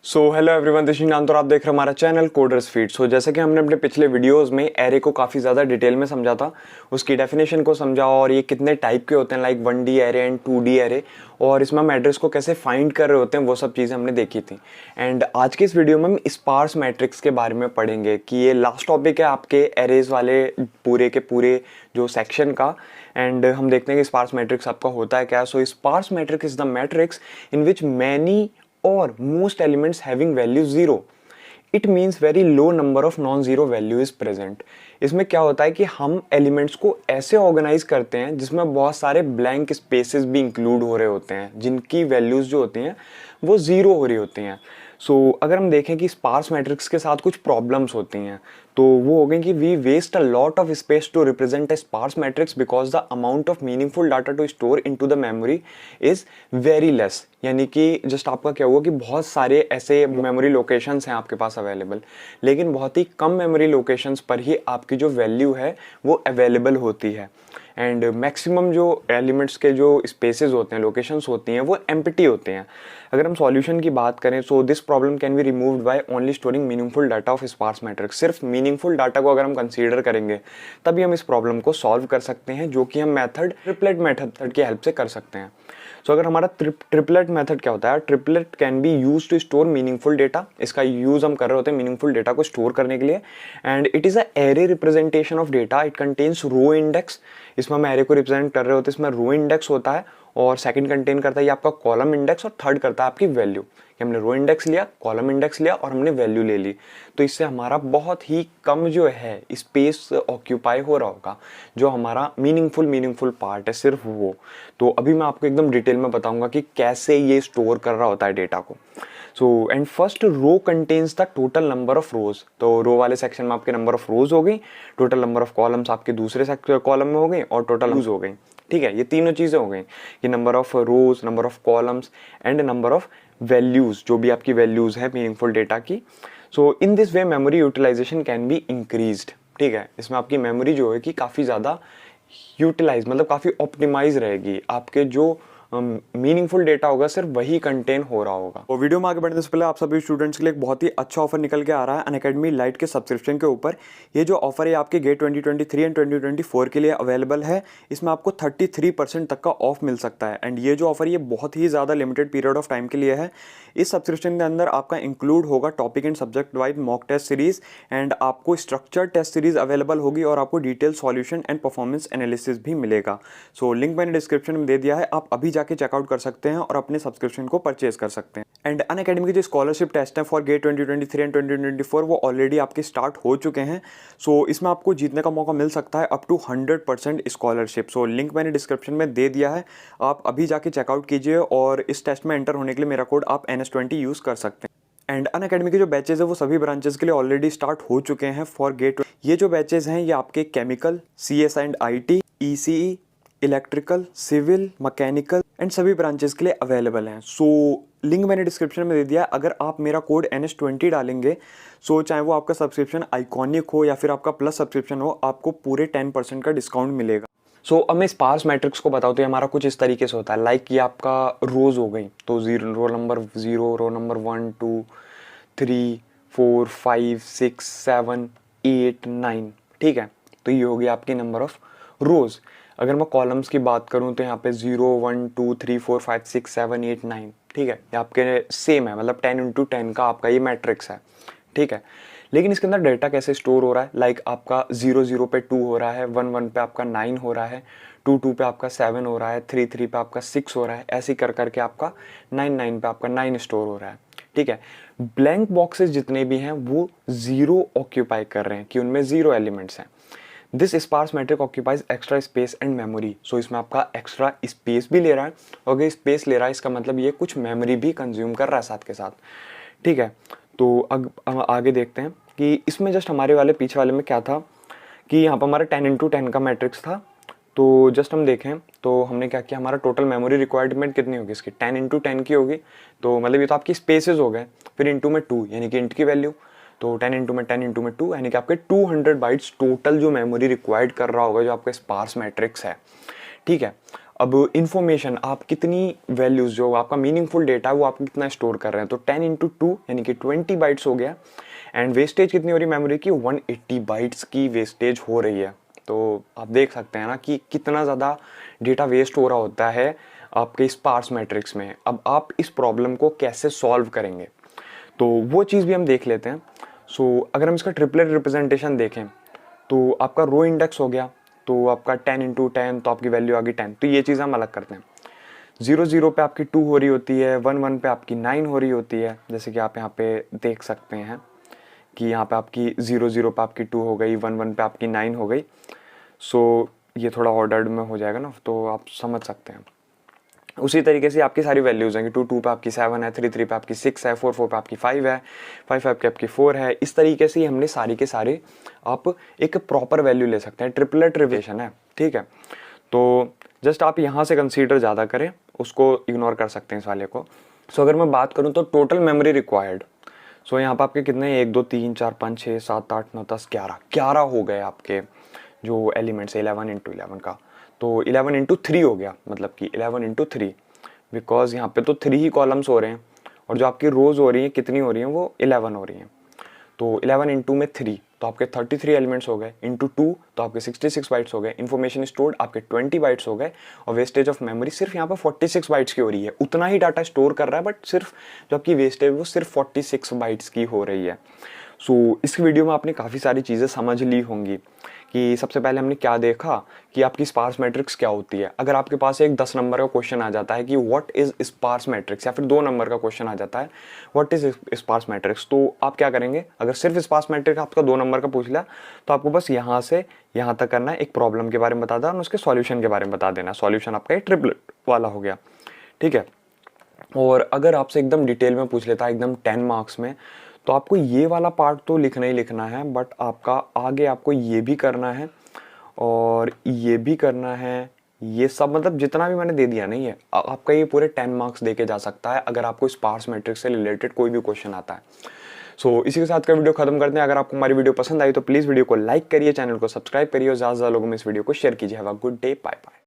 So hello everyone, this is Nishant और आप देख रहे हैं हमारा चैनल कोडर्स फीड। सो जैसे कि हमने अपने पिछले वीडियोस में एरे को काफ़ी ज़्यादा डिटेल में समझा था, उसकी डेफिनेशन को समझा और ये कितने टाइप के होते हैं like 1D array and 2D array, और इसमें हम एड्रेस को कैसे फाइंड कर रहे होते हैं वो सब चीज़ें हमने देखी थी। एंड आज के इस वीडियो में हम स्पार्स मैट्रिक्स के बारे में पढ़ेंगे कि ये लास्ट टॉपिक है आपके एरेज वाले पूरे के पूरे जो सेक्शन का। एंड हम देखते हैं कि स्पार्स मैट्रिक्स आपका होता है क्या। So sparse matrix is the matrix in which many or most elements having value 0. It means very low number of non-zero value is present. इसमें क्या होता है कि हम एलिमेंट्स को ऐसे ऑर्गेनाइज करते हैं जिसमें बहुत सारे ब्लैंक स्पेसेस भी इंक्लूड हो रहे होते हैं, जिनकी वैल्यूज जो होती हैं वो जीरो हो रही होती हैं। सो अगर हम देखें कि स्पार्स मैट्रिक्स के साथ कुछ प्रॉब्लम्स होती हैं तो वो हो गई कि we waste a lot of space to represent a sparse matrix because the amount of meaningful data to store into the memory is very less. यानी कि जस्ट आपका क्या हुआ कि बहुत सारे ऐसे मेमोरी लोकेशंस हैं आपके पास अवेलेबल, लेकिन बहुत ही कम मेमोरी लोकेशंस पर ही आपकी जो वैल्यू है वो अवेलेबल होती है। एंड मैक्सिमम जो एलिमेंट्स के जो स्पेसेस होते हैं, लोकेशंस होती हैं, वो एम्प्टी होते हैं। अगर हम सॉल्यूशन की बात करें so this problem can be removed by only storing meaningful data of sparse matrix. सिर्फ मीनिंगफुल डाटा को अगर हम कंसीडर करेंगे तभी हम इस प्रॉब्लम को सॉल्व कर सकते हैं, जो कि हम मेथड ट्रिपलेट मेथड की हेल्प से कर सकते हैं। सो अगर हमारा ट्रिपलेट मेथड क्या होता है, triplet can be use to store meaningful data. इसका यूज हम कर रहे होते हैं मीनिंगफुल डेटा को स्टोर करने के लिए। And it is a array representation of data, it contains row index. इसमें हम एरे को रिप्रेजेंट कर रहे होते हैं, इसमें रो इंडेक्स होता है और सेकंड कंटेन करता है ये आपका कॉलम इंडेक्स, और थर्ड करता है आपकी वैल्यू। कि हमने रो इंडेक्स लिया, कॉलम इंडेक्स लिया और हमने वैल्यू ले ली, तो इससे हमारा बहुत ही कम जो है स्पेस ऑक्यूपाई हो रहा होगा। जो हमारा मीनिंगफुल पार्ट है सिर्फ वो। तो अभी मैं आपको एकदम डिटेल में बताऊंगा कि कैसे ये स्टोर कर रहा होता है डेटा को। So and first row contains the total number of rows. तो रो वाले सेक्शन में आपके नंबर ऑफ रोज हो गई, टोटल नंबर ऑफ कॉलम्स आपके दूसरे कॉलम में हो गई, और टोटल यूज हो गई। ठीक है, ये तीनों चीजें हो गई कि number of rows, number of columns and number of values, जो भी आपकी वैल्यूज है मीनिंगफुल डेटा की। So in this way memory utilization can be increased. ठीक है, इसमें आपकी मेमोरी जो है कि काफी ज्यादा यूटिलाइज मतलब काफी ऑप्टिमाइज रहेगी। आपके जो मीनिंगफुल डेटा होगा सिर्फ वही कंटेन हो रहा होगा। तो वीडियो में आगे बढ़ने से पहले आप सभी स्टूडेंट्स के लिए एक बहुत ही अच्छा ऑफर निकल के आ रहा है अनअकैडमी लाइट के सब्सक्रिप्शन के ऊपर। ये जो ऑफर है आपके गेट 2023 एंड 2024 के लिए अवेलेबल है। इसमें आपको 33% तक का ऑफ मिल सकता है। एंड ये जो ऑफर ये बहुत ही ज़्यादा लिमिटेड पीरियड ऑफ टाइम के लिए है। इस सब्सक्रिप्शन के अंदर आपका इंक्लूड होगा topic and subject wise mock test series, and आपको स्ट्रक्चर टेस्ट सीरीज अवेलेबल होगी और आपको detail solution and performance analysis भी मिलेगा। सो लिंक मैंने डिस्क्रिप्शन में दे दिया है, आप अभी जाके चेकआउट कर सकते हैं और अपने सब्सक्रिप्शन को परचेज कर सकते हैं। एंड अनअकैडमी के जो स्कॉलरशिप टेस्ट है फॉर गेट 2023 एंड 2024 वो ऑलरेडी आपके स्टार्ट हो चुके हैं। सो इसमें आपको जीतने का मौका मिल सकता है up to 100% scholarship. So link मैंने डिस्क्रिप्शन में दे दिया है, आप अभी जाके चेकआउट कीजिए और इस टेस्ट में एंटर होने के लिए मेरा कोड आप NS20 यूज कर सकते हैं। एंड अनअकैडमी के जो बैचेज है वो सभी ब्रांचेस के लिए ऑलरेडी स्टार्ट हो चुके हैं फॉर गेट। ये जो बैचेज हैं ये आपके chemical, CS and IT, ECE, electrical, civil, mechanical and सभी ब्रांचेस के लिए अवेलेबल हैं। सो लिंक मैंने डिस्क्रिप्शन में दे दिया है। अगर आप मेरा कोड NS20 डालेंगे, सो चाहे वो आपका सब्सक्रिप्शन आइकॉनिक हो या फिर आपका प्लस सब्सक्रिप्शन हो, आपको पूरे 10% का डिस्काउंट मिलेगा। सो अब मैं स्पार्स मैट्रिक्स को बताऊँ तो ये हमारा कुछ इस तरीके से होता है। लाइक ये आपका रोज हो गई, तो रोल नंबर 0, रो नंबर 1, 2, 3, 4, 5, 6, 7, 8, 9। ठीक है, तो ये हो गई आपकी नंबर ऑफ रोज। अगर मैं कॉलम्स की बात करूं तो यहाँ पे 0, 1, 2, 3, 4, 5, 6, 7, 8, 9। ठीक है, ये आपके सेम है, मतलब 10 × 10 का आपका ये मैट्रिक्स है। ठीक है, लेकिन इसके अंदर डेटा कैसे स्टोर हो रहा है, लाइक आपका 0, 0 पे 2 हो रहा है, 1, 1 पे आपका 9 हो रहा है, 2, 2 पे आपका 7 हो रहा है, 3, 3 पे आपका 6 हो रहा है, ऐसे कर करके आपका 9, 9 पे आपका 9 स्टोर हो रहा है। ठीक है, ब्लैंक बॉक्सेस जितने भी हैं वो 0 ऑक्यूपाई कर रहे हैं कि उनमें 0 एलिमेंट्स हैं। This sparse matrix occupies extra space and memory. So इसमें आपका एक्स्ट्रा स्पेस भी ले रहा है, और अगर स्पेस ले रहा है इसका मतलब ये कुछ मेमोरी भी कंज्यूम कर रहा है साथ के साथ। ठीक है, तो अब आगे देखते हैं कि इसमें जस्ट हमारे वाले पीछे वाले में क्या था कि यहाँ पर हमारा 10 × 10 का मैट्रिक्स था। तो जस्ट हम देखें तो हमने क्या किया, हमारा टोटल मेमोरी रिक्वायरमेंट कितनी होगी इसकी, 10 × 10 की होगी। तो मतलब ये तो आपकी स्पेसेस हो गए, फिर इंटू में 2 यानी कि इंट की वैल्यू, तो 10 × 10 × 2 यानी कि आपके 200 बाइट्स टोटल जो मेमोरी रिक्वायर्ड कर रहा होगा जो आपका स्पार्स मैट्रिक्स है। ठीक है, अब इन्फॉर्मेशन आप कितनी वैल्यूज़, जो आपका मीनिंगफुल डेटा है वो आप कितना स्टोर कर रहे हैं, तो 10 × 2 यानी कि 20 बाइट्स हो गया। एंड वेस्टेज कितनी हो रही है मेमोरी की, 180 बाइट्स की वेस्टेज हो रही है। तो आप देख सकते हैं ना कि कितना ज़्यादा डेटा वेस्ट हो रहा होता है आपके स्पार्स मैट्रिक्स में। अब आप इस प्रॉब्लम को कैसे सॉल्व करेंगे, तो वो चीज़ भी हम देख लेते हैं। सो अगर हम इसका ट्रिपलेट रिप्रेजेंटेशन देखें तो आपका रो इंडेक्स हो गया, तो आपका 10 × 10, तो आपकी वैल्यू आ गई 10। तो ये चीज़ हम अलग करते हैं। 0 0 पे आपकी 2 हो रही होती है, 1 1 पे आपकी 9 हो रही होती है, जैसे कि आप यहाँ पे देख सकते हैं कि यहाँ पे आपकी 0 0 पे आपकी 2 हो गई, 1 1 पे आपकी 9 हो गई। सो ये थोड़ा ऑर्डर्ड में हो जाएगा ना, तो आप समझ सकते हैं। उसी तरीके से आपकी सारी वैल्यूज़ हैं कि 2 2 पे आपकी 7 है, 3 3 पे आपकी 6 है, 4 4 पे आपकी 5 है, 5 5 पे आपकी 4 है। इस तरीके से ही हमने सारी के सारे आप एक प्रॉपर वैल्यू ले सकते हैं। ट्रिपलेट रिलेशन है, ठीक है। तो जस्ट आप यहाँ से कंसीडर ज़्यादा करें, उसको इग्नोर कर सकते हैं इस वाले को। सो अगर मैं बात करूँ तो टोटल मेमोरी रिक्वायर्ड, सो यहाँ पर आपके कितने, 1 2 3 4 5 6 7 8 9 10 11 हो गए आपके जो एलिमेंट्स है 11 × 11 का। तो 11 × 3 हो गया, मतलब कि 11 × 3, बिकॉज यहाँ पे तो 3 ही कॉलम्स हो रहे हैं और जो आपकी रोज हो रही हैं कितनी हो रही हैं, वो 11 हो रही हैं। तो 11 × में 3, तो आपके 33 एलिमेंट्स हो गए, इंटू 2 तो आपके 66 बाइट्स हो गए, इन्फॉर्मेशन स्टोर्ड आपके 20 बाइट्स हो गए, और वेस्टेज ऑफ मेमोरी सिर्फ यहाँ पर 46 बाइट्स की हो रही है। उतना ही डाटा स्टोर कर रहा है, बट सिर्फ जो आपकी वेस्टेज वो सिर्फ 46 बाइट्स की हो रही है। सो इस वीडियो में आपने काफ़ी सारी चीज़ें समझ ली होंगी कि सबसे पहले हमने क्या देखा कि आपकी स्पार्स मैट्रिक्स क्या होती है। अगर आपके पास एक 10 नंबर का क्वेश्चन आ जाता है कि व्हाट इज स्पार्स मैट्रिक्स, या फिर 2 नंबर का क्वेश्चन आ जाता है व्हाट इज स्पार्स मैट्रिक्स, तो आप क्या करेंगे, अगर सिर्फ स्पार्स मैट्रिक्स आपका 2 नंबर का पूछ लिया तो आपको बस यहाँ से यहाँ तक करना है, एक प्रॉब्लम के बारे में बता देना और उसके सॉल्यूशन के बारे में बता देना। सॉल्यूशन आपका एक ट्रिपलेट वाला हो गया, ठीक है। और अगर आपसे एकदम डिटेल में पूछ लेता है एकदम 10 मार्क्स में, तो आपको ये वाला पार्ट तो लिखना ही लिखना है, बट आपका आगे आपको ये भी करना है और ये भी करना है, ये सब मतलब जितना भी मैंने दे दिया नहीं है, आपका ये पूरे 10 मार्क्स दे के जा सकता है अगर आपको स्पार्स मैट्रिक्स से रिलेटेड कोई भी क्वेश्चन आता है। सो इसी के साथ का वीडियो खत्म करते हैं। अगर आपको हमारी वीडियो पसंद आई तो प्लीज़ वीडियो को लाइक करिए, चैनल को सब्सक्राइब करिए और ज़्यादा से ज़्यादा लोगों में इस वीडियो को शेयर कीजिए। Have a good day, bye bye.